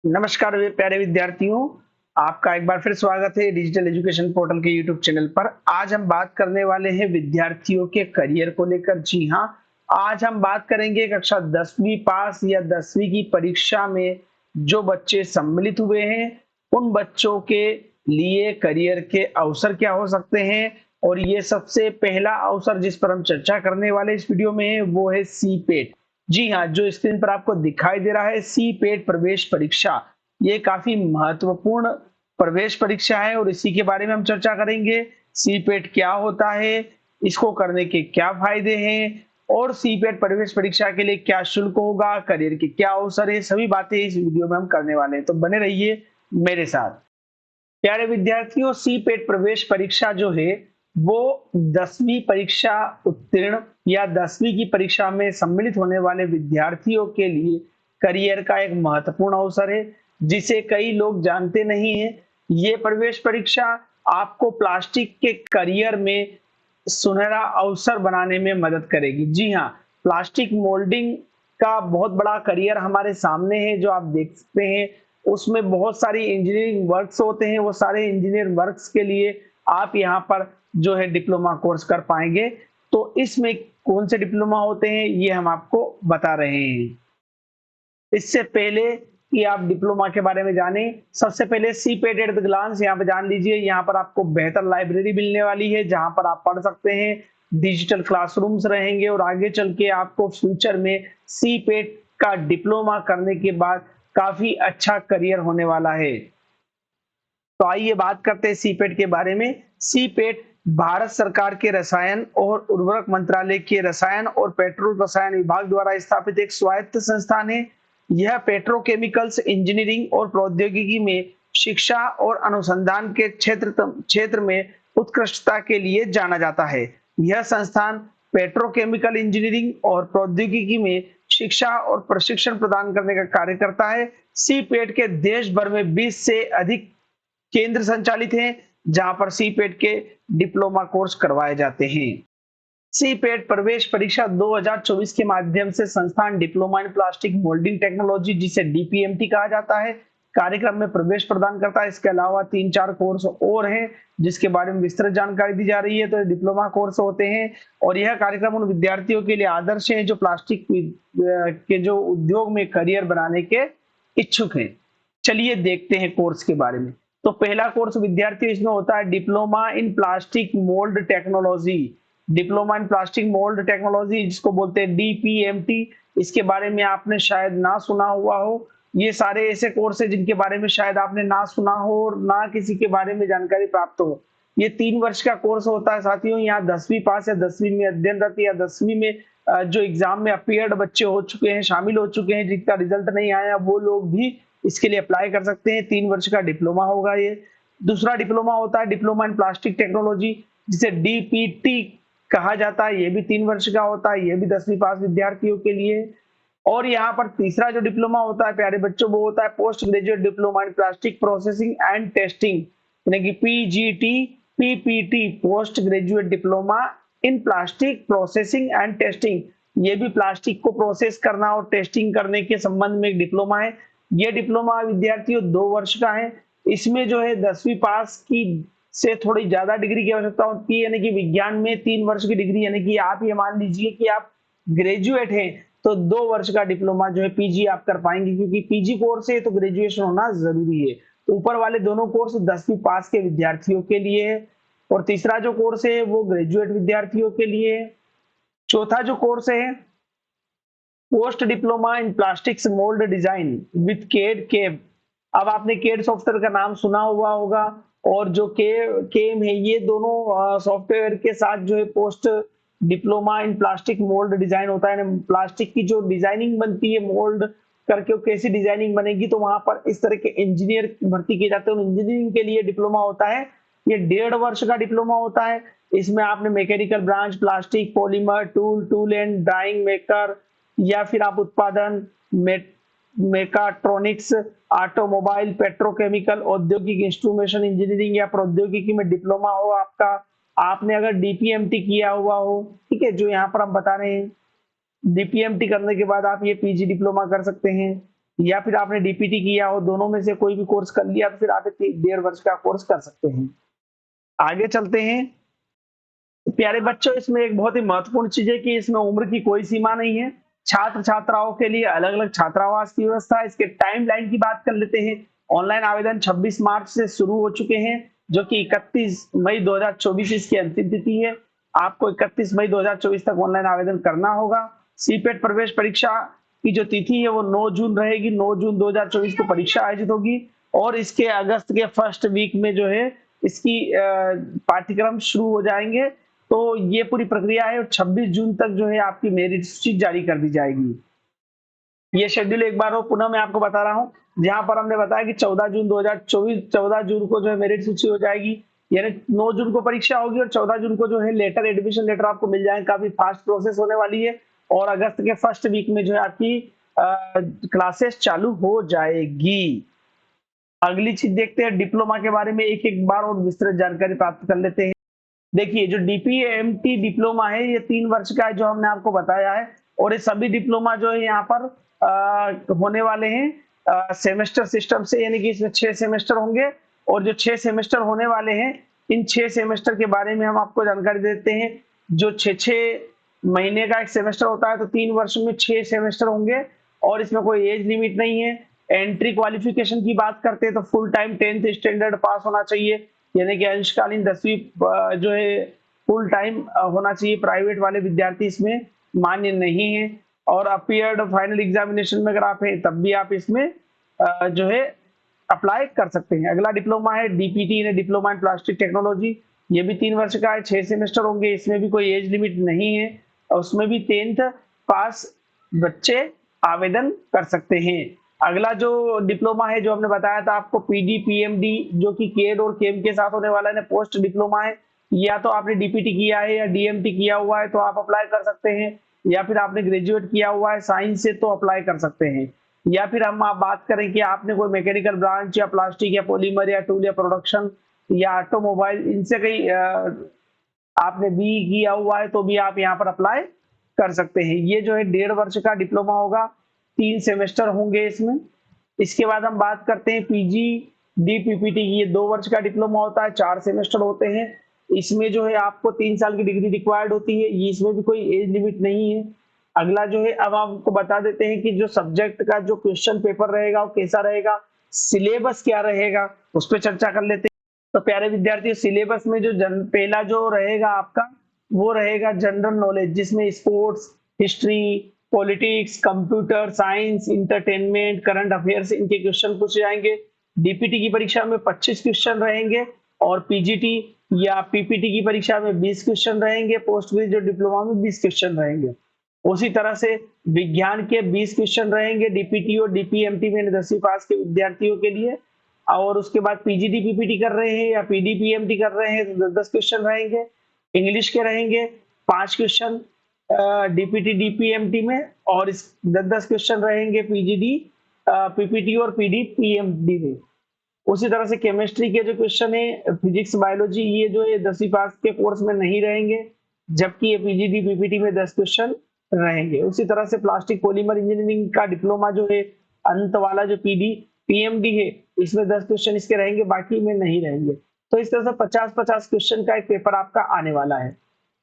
नमस्कार वे प्यारे विद्यार्थियों, आपका एक बार फिर स्वागत है डिजिटल एजुकेशन पोर्टल के यूट्यूब चैनल पर। आज हम बात करने वाले हैं विद्यार्थियों के करियर को लेकर। जी हाँ, आज हम बात करेंगे कक्षा 10वीं पास या 10वीं की परीक्षा में जो बच्चे सम्मिलित हुए हैं, उन बच्चों के लिए करियर के अवसर क्या हो सकते हैं। और ये सबसे पहला अवसर जिस पर हम चर्चा करने वाले इस वीडियो में है वो है सीपेट। जी हाँ, जो स्क्रीन पर आपको दिखाई दे रहा है सीपेट प्रवेश परीक्षा, ये काफी महत्वपूर्ण प्रवेश परीक्षा है और इसी के बारे में हम चर्चा करेंगे। सीपेट क्या होता है, इसको करने के क्या फायदे हैं और सीपेट प्रवेश परीक्षा के लिए क्या शुल्क होगा, करियर के क्या अवसर है, सभी बातें इस वीडियो में हम करने वाले हैं, तो बने रहिए मेरे साथ। प्यारे विद्यार्थियों, सीपेट प्रवेश परीक्षा जो है वो 10वीं परीक्षा उत्तीर्ण या 10वीं की परीक्षा में सम्मिलित होने वाले विद्यार्थियों के लिए करियर का एक महत्वपूर्ण अवसर है, जिसे कई लोग जानते नहीं हैं। ये प्रवेश परीक्षा आपको प्लास्टिक के करियर में सुनहरा अवसर बनाने में मदद करेगी। जी हाँ, प्लास्टिक मोल्डिंग का बहुत बड़ा करियर हमारे सामने है जो आप देख सकते हैं। उसमें बहुत सारी इंजीनियरिंग वर्क्स होते हैं, वो सारे इंजीनियर वर्क्स के लिए आप यहाँ पर जो है डिप्लोमा कोर्स कर पाएंगे। तो इसमें कौन से डिप्लोमा होते हैं ये हम आपको बता रहे हैं। इससे पहले कि आप डिप्लोमा के बारे में जानें, सबसे पहले सीपेट एट द ग्लांस यहाँ पे जान लीजिए। यहाँ पर आपको बेहतर लाइब्रेरी मिलने वाली है जहां पर आप पढ़ सकते हैं, डिजिटल क्लासरूम्स रहेंगे और आगे चल के आपको फ्यूचर में सीपेट का डिप्लोमा करने के बाद काफी अच्छा करियर होने वाला है। तो आइए बात करते हैं सीपेट के बारे में। सीपेट भारत सरकार के रसायन और उर्वरक मंत्रालय के रसायन और पेट्रोल रसायन विभाग द्वारा स्थापित एक स्वायत्त संस्थान है। यह पेट्रोकेमिकल्स इंजीनियरिंग और प्रौद्योगिकी में शिक्षा और अनुसंधान के क्षेत्र में उत्कृष्टता के लिए जाना जाता है। यह संस्थान पेट्रोकेमिकल इंजीनियरिंग और प्रौद्योगिकी में शिक्षा और प्रशिक्षण प्रदान करने का कार्य करता है। सीपेट के देश भर में 20 से अधिक केंद्र संचालित हैं जहां पर सीपेट के डिप्लोमा कोर्स करवाए जाते हैं। सीपेट प्रवेश परीक्षा 2024 के माध्यम से संस्थान diploma in plastic moulding technology, जिसे डीपीएमटी कहा जाता है, कार्यक्रम में प्रवेश प्रदान करता है। इसके अलावा 3-4 कोर्स और हैं जिसके बारे में विस्तृत जानकारी दी जा रही है। तो डिप्लोमा कोर्स होते हैं और यह कार्यक्रम उन विद्यार्थियों के लिए आदर्श है जो प्लास्टिक के जो उद्योग में करियर बनाने के इच्छुक हैं। चलिए देखते हैं कोर्स के बारे में। तो पहला कोर्स विद्यार्थी इसमें होता है diploma in plastic mould technology. Diploma in plastic mould technology, जिसको बोलते हैं डीपीएमटी। इसके बारे में आपने शायद ना सुना हुआ हो। ये सारे ऐसे कोर्स है जिनके बारे में शायद आपने ना सुना हो और ना किसी के बारे में जानकारी प्राप्त हो। ये 3 वर्ष का कोर्स होता है साथियों। यहाँ 10वीं पास या 10वीं में अध्ययनरत या 10वीं में जो एग्जाम में अपीयर्ड बच्चे हो चुके हैं, शामिल हो चुके हैं, जिनका रिजल्ट नहीं आया, वो लोग भी इसके लिए अप्लाई कर सकते हैं। 3 वर्ष का डिप्लोमा होगा ये। दूसरा डिप्लोमा होता है डिप्लोमा इन प्लास्टिक टेक्नोलॉजी, जिसे डीपीटी कहा जाता है। ये भी 3 वर्ष का होता है, ये भी 10वीं पास विद्यार्थियों के लिए। और यहाँ पर तीसरा जो डिप्लोमा होता है प्यारे बच्चों, वो होता है post graduate diploma in plastic processing and testing, यानी कि PGT PPT, post graduate diploma in plastic processing and testing. ये भी प्लास्टिक को प्रोसेस करना और टेस्टिंग करने के संबंध में एक डिप्लोमा है। ये डिप्लोमा विद्यार्थियों 2 वर्ष का है। इसमें जो है 10वीं पास की से थोड़ी ज्यादा डिग्री की आवश्यकता होती है, यानी कि विज्ञान में 3 वर्ष की डिग्री, यानी कि आप ये मान लीजिए कि आप ग्रेजुएट हैं तो 2 वर्ष का डिप्लोमा जो है पीजी आप कर पाएंगे, क्योंकि पीजी कोर्स है तो ग्रेजुएशन होना जरूरी है। ऊपर वाले दोनों कोर्स 10वीं पास के विद्यार्थियों के लिए है और तीसरा जो कोर्स है वो ग्रेजुएट विद्यार्थियों के लिए है। चौथा जो कोर्स है post diploma in plastics mould design with CAD CAM. अब आपने केड सॉफ्टवेयर का नाम सुना हुआ होगा और जो केम है, ये दोनों सॉफ्टवेयर के साथ जो है पोस्ट डिप्लोमा इन प्लास्टिक मोल्ड डिजाइन होता है। प्लास्टिक की जो डिजाइनिंग बनती है, मोल्ड करके कैसी डिजाइनिंग बनेगी, तो वहां पर इस तरह के इंजीनियर भर्ती किए जाते हैं। इंजीनियरिंग के लिए डिप्लोमा होता है, ये 1.5 वर्ष का डिप्लोमा होता है। इसमें आपने mechanical branch, plastic, polymer, tool and drawing maker, या फिर आप उत्पादन, मेकाट्रॉनिक्स, ऑटोमोबाइल, पेट्रोकेमिकल, औद्योगिक इंस्ट्रूमेंटेशन इंजीनियरिंग या प्रौद्योगिकी में डिप्लोमा हो आपका। आपने अगर डीपीएमटी किया हुआ हो, ठीक है, जो यहाँ पर हम बता रहे हैं, डीपीएमटी करने के बाद आप ये पीजी डिप्लोमा कर सकते हैं। या फिर आपने डीपीटी किया हो, दोनों में से कोई भी कोर्स कर लिया तो फिर आप 1.5 वर्ष का कोर्स कर सकते हैं। आगे चलते हैं। प्यारे बच्चों, इसमें एक बहुत ही महत्वपूर्ण चीज है कि इसमें उम्र की कोई सीमा नहीं है। छात्र छात्राओं के लिए अलग अलग छात्रावास की व्यवस्था है। इसके टाइमलाइन की बात कर लेते हैं। ऑनलाइन आवेदन 26 मार्च से शुरू हो चुके हैं, जो कि 31 मई 2024 इसकी अंतिम तिथि है। आपको 31 मई 2024 तक ऑनलाइन आवेदन करना होगा। सीपेट प्रवेश परीक्षा की जो तिथि है वो 9 जून रहेगी। 9 जून 2024 को परीक्षा आयोजित होगी और इसके अगस्त के फर्स्ट वीक में जो है इसकी पाठ्यक्रम शुरू हो जाएंगे। तो ये पूरी प्रक्रिया है और 26 जून तक जो है आपकी मेरिट सूची जारी कर दी जाएगी। ये शेड्यूल एक बार और पुनः मैं आपको बता रहा हूँ, जहां पर हमने बताया कि 14 जून 2024 14 जून को जो है मेरिट सूची हो जाएगी, यानी 9 जून को परीक्षा होगी और 14 जून को जो है लेटर एडमिशन लेटर आपको मिल जाएगा। काफी फास्ट प्रोसेस होने वाली है और अगस्त के फर्स्ट वीक में जो है आपकी क्लासेस चालू हो जाएगी। अगली चीज देखते हैं, डिप्लोमा के बारे में एक एक बार और विस्तृत जानकारी प्राप्त कर लेते हैं। देखिए, जो डीपीएमटी डिप्लोमा है ये 3 वर्ष का है, जो हमने आपको बताया है। और ये सभी डिप्लोमा जो है यहाँ पर होने वाले हैं सेमेस्टर सिस्टम से, यानी कि इसमें 6 सेमेस्टर होंगे। और जो 6 सेमेस्टर होने वाले हैं, इन 6 सेमेस्टर के बारे में हम आपको जानकारी देते हैं। जो 6 महीने का एक सेमेस्टर होता है, तो 3 वर्ष में 6 सेमेस्टर होंगे और इसमें कोई एज लिमिट नहीं है। एंट्री क्वालिफिकेशन की बात करते हैं तो फुल टाइम 10th स्टैंडर्ड पास होना चाहिए, यानी कि अंशकालीन 10वीं जो है फुल टाइम होना चाहिए। प्राइवेट वाले विद्यार्थी इसमें मान्य नहीं है। और अपीयर्ड फाइनल एग्जामिनेशन में अगर आप हैं तब भी आप इसमें जो है अप्लाई कर सकते हैं। अगला डिप्लोमा है डीपीटी, यानी डिप्लोमा इन प्लास्टिक टेक्नोलॉजी। ये भी 3 वर्ष का है, 6 सेमेस्टर होंगे। इसमें भी कोई एज लिमिट नहीं है और उसमें भी 10th पास बच्चे आवेदन कर सकते हैं। अगला जो डिप्लोमा है, जो हमने बताया था आपको, पीडी पीएमडी, जो कि केड और केम के साथ होने वाला है, पोस्ट डिप्लोमा है। या तो आपने डीपीटी किया है या डीएमटी किया हुआ है तो आप अप्लाई कर सकते हैं, या फिर आपने ग्रेजुएट किया हुआ है साइंस से तो अप्लाई कर सकते हैं। या फिर हम आप बात करें कि आपने कोई मैकेनिकल ब्रांच या प्लास्टिक या पॉलीमर या टूल या प्रोडक्शन या ऑटोमोबाइल, इनसे कहीं आपने बी किया हुआ है तो भी आप यहाँ पर अप्लाई कर सकते हैं। ये जो है 1.5 वर्ष का डिप्लोमा होगा, 3 सेमेस्टर होंगे इसमें। इसके बाद हम बात करते हैं पीजी डी पीपीटी। ये 2 वर्ष का डिप्लोमा होता है, 4 सेमेस्टर होते हैं। इसमें जो है आपको 3 साल की डिग्री रिक्वायर्ड होती है। ये इसमें भी कोई एज लिमिट नहीं है। अगला जो है, अब आपको बता देते हैं कि जो सब्जेक्ट का जो क्वेश्चन पेपर रहेगा वो कैसा रहेगा, सिलेबस क्या रहेगा, उस पर चर्चा कर लेते हैं। तो प्यारे विद्यार्थियों, सिलेबस में जो पहला जो रहेगा आपका, वो रहेगा जनरल नॉलेज, जिसमें sports, history, politics, computer science, entertainment, current affairs, इनके क्वेश्चन पूछे जाएंगे। डीपीटी की परीक्षा में 25 क्वेश्चन रहेंगे और पीजीटी या पीपीटी की परीक्षा में 20 क्वेश्चन रहेंगे। पोस्ट ग्रेजुएट डिप्लोमा में 20 क्वेश्चन रहेंगे। उसी तरह से विज्ञान के 20 क्वेश्चन रहेंगे डीपीटी और डीपीएमटी में 10वीं पास के विद्यार्थियों के लिए। और उसके बाद पीजीटी पीपीटी कर रहे हैं या पीडीपीएमटी कर रहे हैं तो 10 क्वेश्चन रहेंगे। इंग्लिश के रहेंगे 5 क्वेश्चन डीपीटी डीपीएमटी में, और 10 क्वेश्चन रहेंगे पीजीडी पीपीटी और पीडीपीएमटी में। उसी तरह से केमिस्ट्री के जो क्वेश्चन है, फिजिक्स बायोलॉजी, ये जो है 10वीं पास के कोर्स में नहीं रहेंगे, जबकि ये पीजीडी पीपीटी में 10 क्वेश्चन रहेंगे। उसी तरह से प्लास्टिक पॉलीमर इंजीनियरिंग का डिप्लोमा जो है, अंत वाला जो पीडी पीएमडी है, इसमें 10 क्वेश्चन इसके रहेंगे, बाकी में नहीं रहेंगे। तो इस तरह से 50-50 क्वेश्चन का एक पेपर आपका आने वाला है।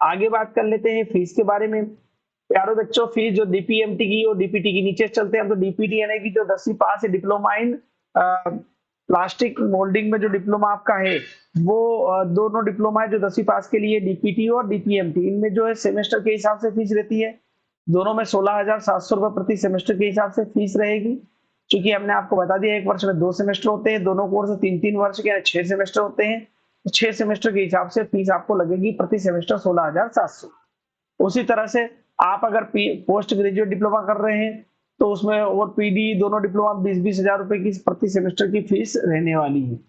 आगे बात कर लेते हैं फीस के बारे में। प्यारो बच्चों, फीस जो डीपीएमटी की और डीपीटी की, नीचे चलते हैं तो डीपीटी यानी कि जो 10वीं पास है, डिप्लोमा इन प्लास्टिक मोल्डिंग में जो डिप्लोमा आपका है, वो दोनों डिप्लोमा है जो 10वीं पास के लिए, डीपीटी और डीपीएमटी। इनमें जो है सेमेस्टर के हिसाब से फीस रहती है। दोनों में 16,700 रुपए प्रति सेमेस्टर के हिसाब से फीस रहेगी। क्योंकि हमने आपको बता दिया 1 वर्ष में 2 सेमेस्टर होते हैं, दोनों कोर्स 3-3 वर्ष के 6 सेमेस्टर होते हैं। तो 6 सेमेस्टर के हिसाब से फीस आपको लगेगी प्रति सेमेस्टर 16,700। उसी तरह से आप अगर पोस्ट ग्रेजुएट डिप्लोमा कर रहे हैं तो उसमें और पीडी दोनों डिप्लोमा 20-20 हजार रुपए की प्रति सेमेस्टर की फीस रहने वाली है।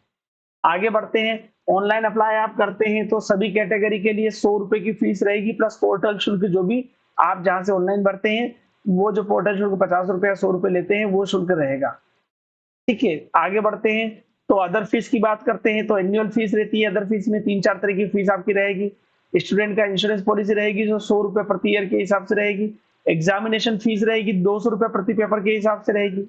आगे बढ़ते हैं। ऑनलाइन अप्लाई आप करते हैं तो सभी कैटेगरी के लिए 100 रुपए की फीस रहेगी, प्लस पोर्टल शुल्क जो भी आप जहां से ऑनलाइन भरते हैं, वो जो पोर्टल शुल्क 50 रुपए या 100 रुपए लेते हैं, वो शुल्क रहेगा। ठीक है, आगे बढ़ते हैं तो अदर फीस की बात करते हैं। तो एनुअल फीस रहती है। अदर फीस में 3-4 तरह की फीस आपकी रहेगी। स्टूडेंट का इंश्योरेंस पॉलिसी रहेगी जो 100 रुपए प्रति ईयर के हिसाब से रहेगी। एग्जामिनेशन फीस रहेगी 200 रुपए प्रति पेपर के हिसाब से रहेगी।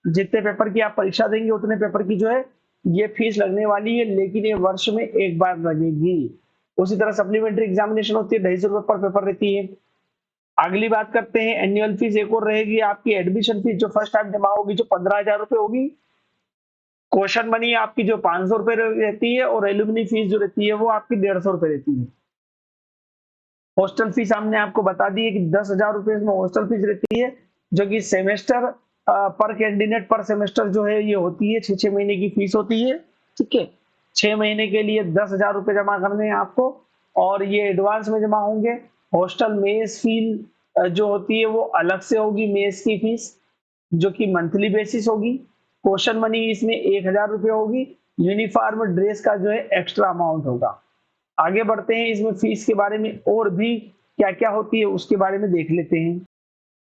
जितने पेपर की आप परीक्षा देंगे उतने पेपर की जो है ये फीस लगने वाली है, लेकिन ये वर्ष में एक बार लगेगी। उसी तरह सप्लीमेंट्री एग्जामिनेशन होती है, 250 रुपए पर पेपर रहती है। अगली बात करते हैं एनुअल फीस। एक और रहेगी आपकी एडमिशन फीस, जो फर्स्ट टाइम जमा होगी, जो 15,000 रुपए होगी। क्वेश्चन मनी आपकी जो 500 रुपए रहती है, और एलुमनी फीस जो रहती है वो आपकी 150 रुपए रहती है। हॉस्टल फीस हमने आपको बता दी है कि 10,000 रुपए इसमें हॉस्टल फीस रहती है, जो कि सेमेस्टर पर कैंडिडेट पर सेमेस्टर जो है ये होती है, 6 महीने की फीस होती है। ठीक है, 6 महीने के लिए 10,000 रुपए जमा करने हैं आपको, और ये एडवांस में जमा होंगे। हॉस्टल मेस फीस जो होती है वो अलग से होगी, मेस की फीस जो कि मंथली बेसिस होगी। क्वेश्चन मनी इसमें 1,000 रुपए होगी। यूनिफॉर्म ड्रेस का जो है एक्स्ट्रा अमाउंट होगा। आगे बढ़ते हैं, इसमें फीस के बारे में और भी क्या क्या होती है उसके बारे में देख लेते हैं।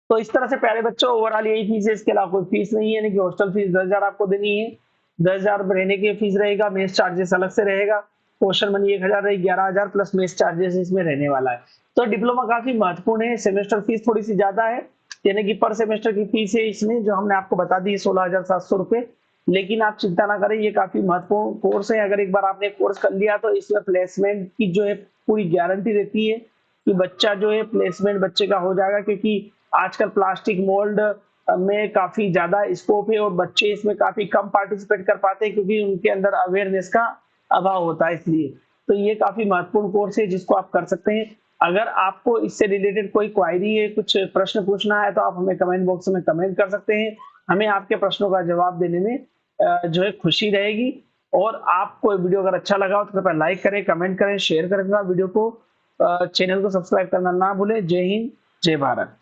तो इस तरह से प्यारे बच्चों ओवरऑल यही फीस है, इसके अलावा कोई फीस नहीं है। यानी कि हॉस्टल फीस 10,000 आपको देनी है, 10,000 रहने की फीस रहेगा, मेस चार्जेस अलग से रहेगा, क्वेश्चन मनी 1,000 रहेगी, 11,000 प्लस मेस चार्जेस इसमें रहने वाला है। तो डिप्लोमा काफी महत्वपूर्ण है। सेमेस्टर फीस थोड़ी सी ज्यादा है, यानी कि पर सेमेस्टर की फीस है इसमें जो हमने आपको बता दी है 16,700 रुपए। लेकिन आप चिंता ना करें, ये काफी महत्वपूर्ण कोर्स है। अगर एक बार आपने कोर्स कर लिया तो इसमें प्लेसमेंट की जो है पूरी गारंटी रहती है कि बच्चा जो है प्लेसमेंट बच्चे का हो जाएगा, क्योंकि आजकल प्लास्टिक मोल्ड में काफी ज्यादा स्कोप है और बच्चे इसमें काफी कम पार्टिसिपेट कर पाते हैं क्योंकि उनके अंदर अवेयरनेस का अभाव होता है। इसलिए तो ये काफी महत्वपूर्ण कोर्स है जिसको आप कर सकते हैं। अगर आपको इससे रिलेटेड कोई क्वायरी है, कुछ प्रश्न पूछना है, तो आप हमें कमेंट बॉक्स में कमेंट कर सकते हैं। हमें आपके प्रश्नों का जवाब देने में जो है खुशी रहेगी। और आपको वीडियो अगर अच्छा लगा हो तो कृपया लाइक करें, कमेंट करें, शेयर करें वीडियो को। चैनल को सब्सक्राइब करना ना भूलें। जय हिंद, जय भारत।